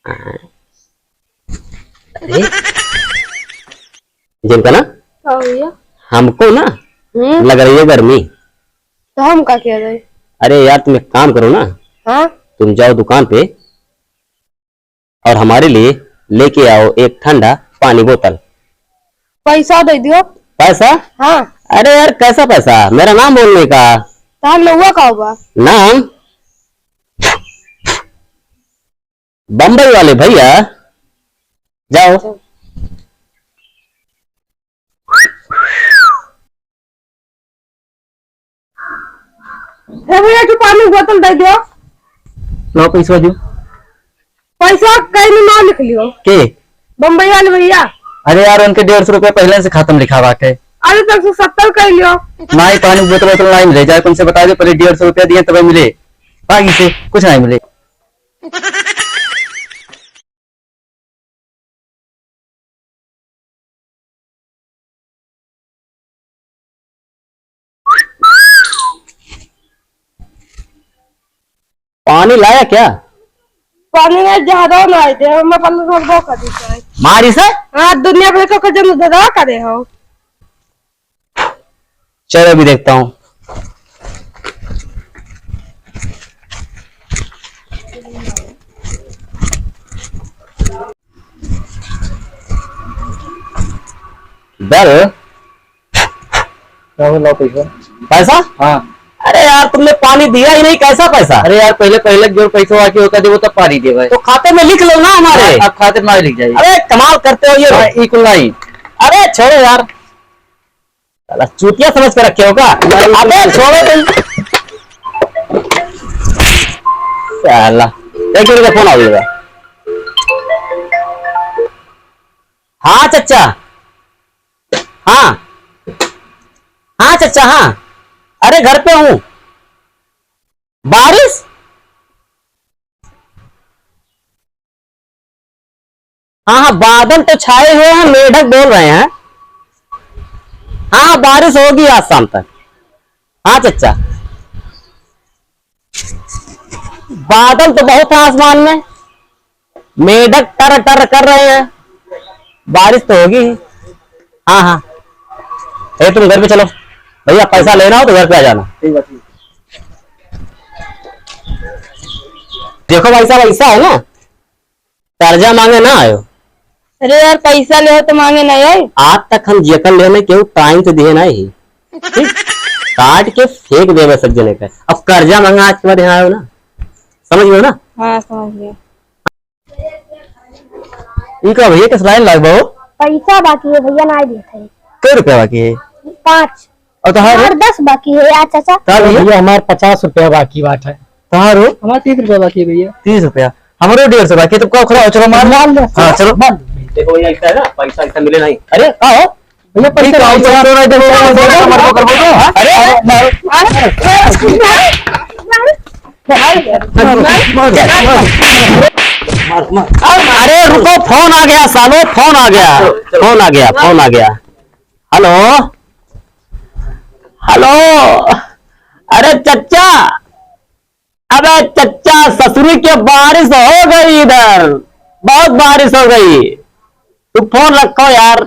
अरे जिनका ना भैया हमको ना लग रही है गर्मी। तो हम क्या किया जाए? अरे यार तुम एक काम करो ना। हाँ तुम जाओ दुकान पे और हमारे लिए लेके आओ एक ठंडा पानी बोतल। पैसा दे दियो। पैसा? हाँ। अरे यार कैसा पैसा? मेरा नाम बोलने का। तार लोग का होगा नाम बम्बई वाले भैया। जाओ। भैया तू पानी बोतल दे दियो। लो पैसा दो। पैसा कहीं में ना लिख लियो। के बम्बई वाले भैया। अरे यार उनके 150 रुपए पहले से खत्म लिखा हुआ है। अरे तक 170 कर लियो। नहीं पानी बोतल बोतल नहीं मिले। जाए तुमसे बता दो पहले 150 रुपया दिए तब मिले। बाकी से कुछ नहीं मिले। पानी लाया क्या? पानी में ज्यादा ना आए थे मैं पहले थोड़ा दो कर देता है। मारी से? हाँ दुनिया भर का कुछ जम दे करे हो। चलो अभी देखता हूँ। दर पैसा? पैसा? हाँ। अरे यार तुमने पानी दिया ही नहीं, कैसा पैसा? अरे यार पहले जो पैसा आके होता वो तब पानी दे भाई। तो खाते में लिख लो ना हमारे। अब खाते में लिख जाइए। अरे कमाल करते हो ये इक्वल नहीं। अरे छोड़ो यार, चूतिया समझ के रखे होगा। अबे छोड़ो तुम। साला एक मिनट का फोन आ जाएगा। हाँ चचा। हाँ हाँ चचा हाँ। अरे घर पे हूं। बारिश? हाँ हाँ बादल तो छाए हुए हैं, मेढक बोल रहे हैं। हाँ बारिश होगी आज शाम तक। हाँ चचा बादल तो बहुत है आसमान में, मेढक टर टर कर रहे हैं। बारिश तो होगी। हाँ हाँ तुम घर पे चलो भैया, पैसा लेना हो तो घर पे आ जाना। देखो भाई साहब ऐसा है ना, कर्जा मांगे ना आयो। अरे यार पैसा ले तो मांगे नहीं है। आज तक हम जेकन लेने केहू टाइम से दिए नहीं। काट के फेंक देवे सब जने का। अब कर्जा मांगा आज के बाद यहाँ आयो ना, समझ गए ना? हाँ समझ गया। इनका भैया किस लाइन लग बहु? पैसा बाकी है भैया ना देते। कई रुपया बाकी है? 5 और तहार 10 बाकी है यार चाचा। भैया हमारे 50 रुपया बाकी बात है। तहारो हमारा 30 रुपया बाकी है भैया। 30 रुपया। हमारे 150 बाकी। तुम कहो खड़ा हो, चलो मार लो। हाँ चलो देखो भैया ऐसा है ना, पैसा ऐसा मिले नहीं। अरे कहो भैया पैसा अरे रुको, फोन आ गया सालो, फोन आ गया, फोन आ गया, फोन आ गया। Hello hello. अरे चच्चा, अबे चच्चा ससुरी के बारिश हो गई, इधर बहुत बारिश हो गई। तू फोन रखो यार।